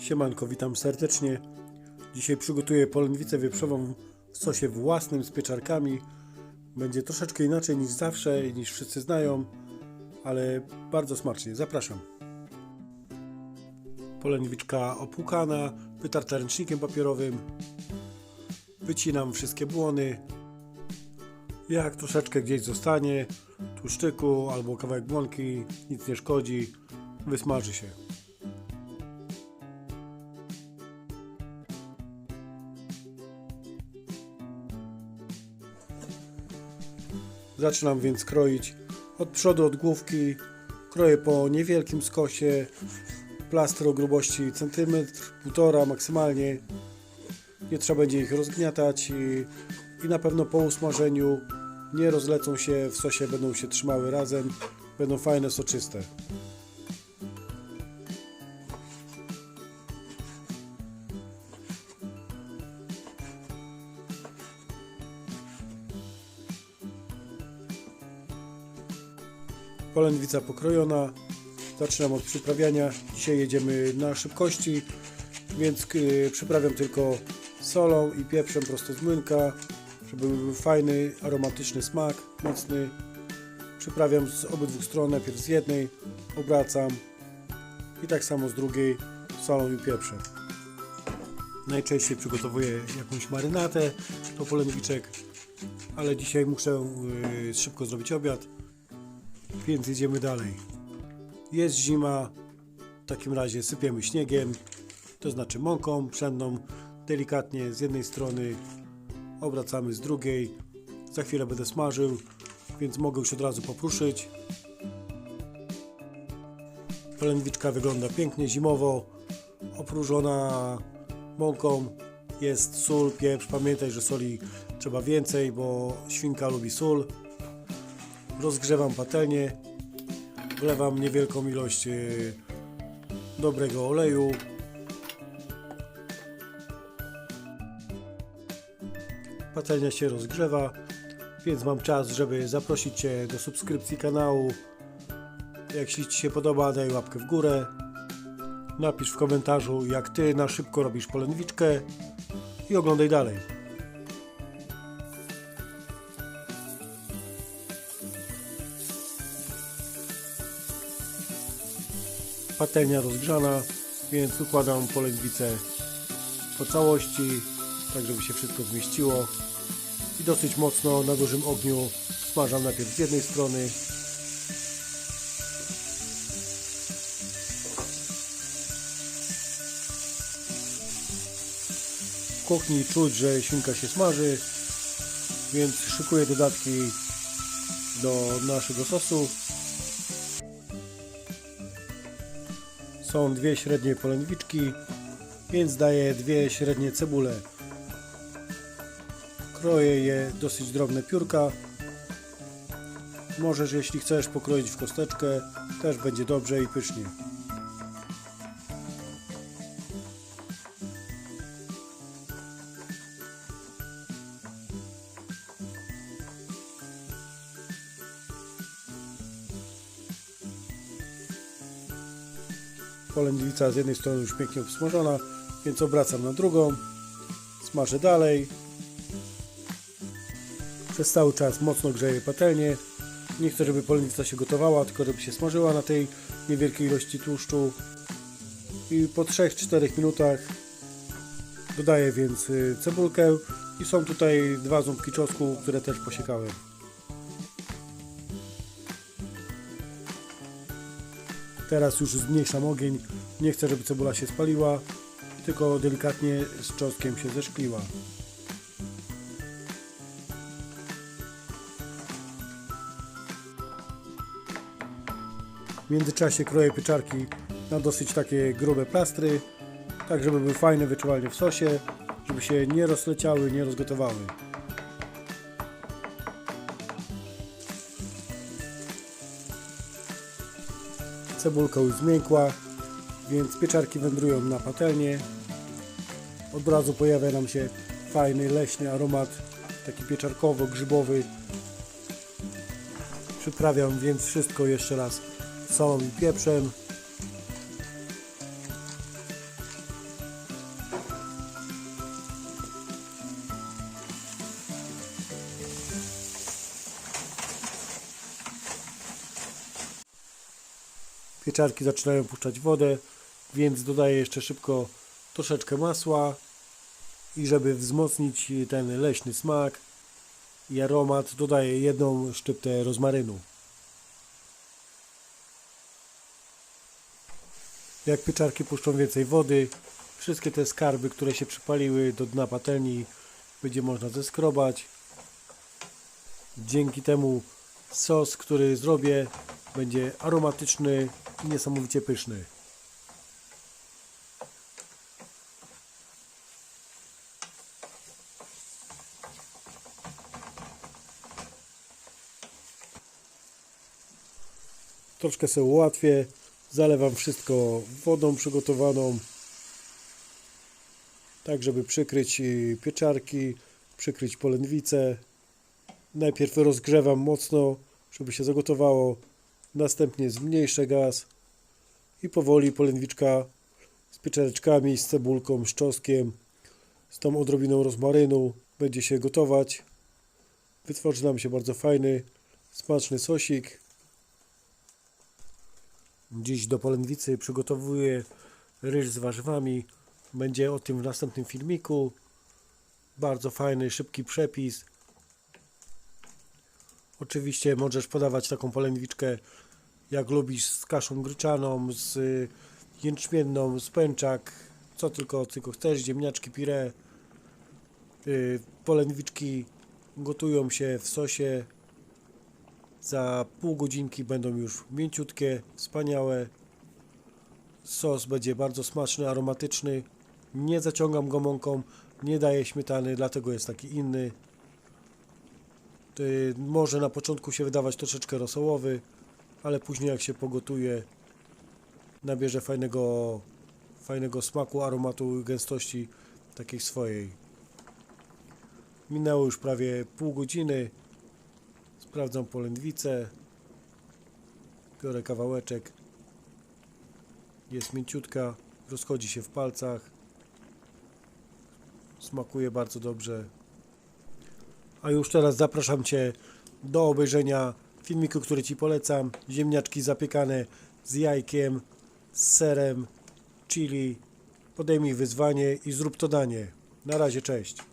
Siemanko, witam serdecznie. Dzisiaj przygotuję polędwicę wieprzową w sosie własnym z pieczarkami. Będzie troszeczkę inaczej niż zawsze i niż wszyscy znają, ale bardzo smacznie. Zapraszam. Polędwiczka opłukana, wytarta ręcznikiem papierowym. Wycinam wszystkie błony. Jak troszeczkę gdzieś zostanie, tłuszczyku albo kawałek błonki, nic nie szkodzi, wysmaży się. Zaczynam więc kroić od przodu, od główki. Kroję po niewielkim skosie, plastry o grubości centymetr, półtora maksymalnie. Nie trzeba będzie ich rozgniatać i na pewno po usmażeniu nie rozlecą się w sosie, będą się trzymały razem, będą fajne, soczyste. Polędwica pokrojona. Zaczynam od przyprawiania. Dzisiaj jedziemy na szybkości, więc przyprawiam tylko solą i pieprzem prosto z młynka, żeby był fajny, aromatyczny smak, mocny. Przyprawiam z obydwu stron, najpierw z jednej, obracam i tak samo z drugiej solą i pieprzem. Najczęściej przygotowuję jakąś marynatę do polędwiczek, ale dzisiaj muszę szybko zrobić obiad. Więc jedziemy dalej. Jest zima, w takim razie sypiemy śniegiem, to znaczy mąką pszenną, delikatnie z jednej strony, obracamy z drugiej. Za chwilę będę smażył, więc mogę już od razu popruszyć. Polędwiczka wygląda pięknie, zimowo, opróżona mąką. Jest sól, pieprz. Pamiętaj, że soli trzeba więcej, bo świnka lubi sól. Rozgrzewam patelnię, wlewam niewielką ilość dobrego oleju. Patelnia się rozgrzewa, więc mam czas, żeby zaprosić Cię do subskrypcji kanału. Jeśli Ci się podoba, daj łapkę w górę. Napisz w komentarzu, jak Ty na szybko robisz polędwiczkę i oglądaj dalej. Patelnia rozgrzana, więc układam polędwicę po całości, tak żeby się wszystko zmieściło i dosyć mocno na dużym ogniu smażam najpierw z jednej strony. W kuchni czuć, że świnka się smaży, więc szykuję dodatki do naszego sosu. Są dwie średnie polędwiczki, więc daję dwie średnie cebule. Kroję je dosyć drobne piórka. Możesz, jeśli chcesz, pokroić w kosteczkę, też będzie dobrze i pysznie. Polędwica z jednej strony już pięknie obsmażona, więc obracam na drugą, smażę dalej. Przez cały czas mocno grzeję patelnię. Nie chcę, żeby polędwica się gotowała, tylko żeby się smażyła na tej niewielkiej ilości tłuszczu. I po 3-4 minutach dodaję więc cebulkę i są tutaj 2 ząbki czosnku, które też posiekałem. Teraz już zmniejszam ogień, nie chcę, żeby cebula się spaliła, tylko delikatnie z czosnkiem się zeszkliła. W międzyczasie kroję pieczarki na dosyć takie grube plastry, tak żeby były fajne, wyczuwalnie w sosie, żeby się nie rozleciały, nie rozgotowały. Cebulka już zmiękła, więc pieczarki wędrują na patelnię. Od razu pojawia nam się fajny, leśny aromat, taki pieczarkowo-grzybowy. Przyprawiam więc wszystko jeszcze raz solą i pieprzem. Pieczarki zaczynają puszczać wodę, więc dodaję jeszcze szybko troszeczkę masła i żeby wzmocnić ten leśny smak i aromat, dodaję jedną szczyptę rozmarynu. Jak pieczarki puszczą więcej wody, wszystkie te skarby, które się przypaliły do dna patelni, będzie można zeskrobać. Dzięki temu sos, który zrobię, będzie aromatyczny i niesamowicie pyszny. Troszkę sobie ułatwię. Zalewam wszystko wodą przygotowaną, tak żeby przykryć pieczarki, przykryć polędwicę. Najpierw rozgrzewam mocno, żeby się zagotowało, następnie zmniejszę gaz i powoli polędwiczka z pieczareczkami, z cebulką, z czosnkiem, z tą odrobiną rozmarynu będzie się gotować. Wytworzy nam się bardzo fajny, smaczny sosik. Dziś do polędwicy przygotowuję ryż z warzywami. Będzie o tym w następnym filmiku. Bardzo fajny, szybki przepis. Oczywiście możesz podawać taką polędwiczkę jak lubisz, z kaszą gryczaną, z jęczmienną, z pęczak, co tylko chcesz, ziemniaczki puree. Polędwiczki gotują się w sosie. Za pół godzinki będą już mięciutkie, wspaniałe. Sos będzie bardzo smaczny, aromatyczny. Nie zaciągam go mąką, nie daję śmietany, dlatego jest taki inny. Może na początku się wydawać troszeczkę rosołowy, ale później jak się pogotuje, nabierze fajnego smaku, aromatu i gęstości takiej swojej. Minęło już prawie pół godziny. Sprawdzam polędwicę. Biorę kawałeczek. Jest mięciutka, rozchodzi się w palcach. Smakuje bardzo dobrze. A już teraz zapraszam Cię do obejrzenia filmiku, który Ci polecam. Ziemniaczki zapiekane z jajkiem, z serem, chili. Podejmij wyzwanie i zrób to danie. Na razie, cześć.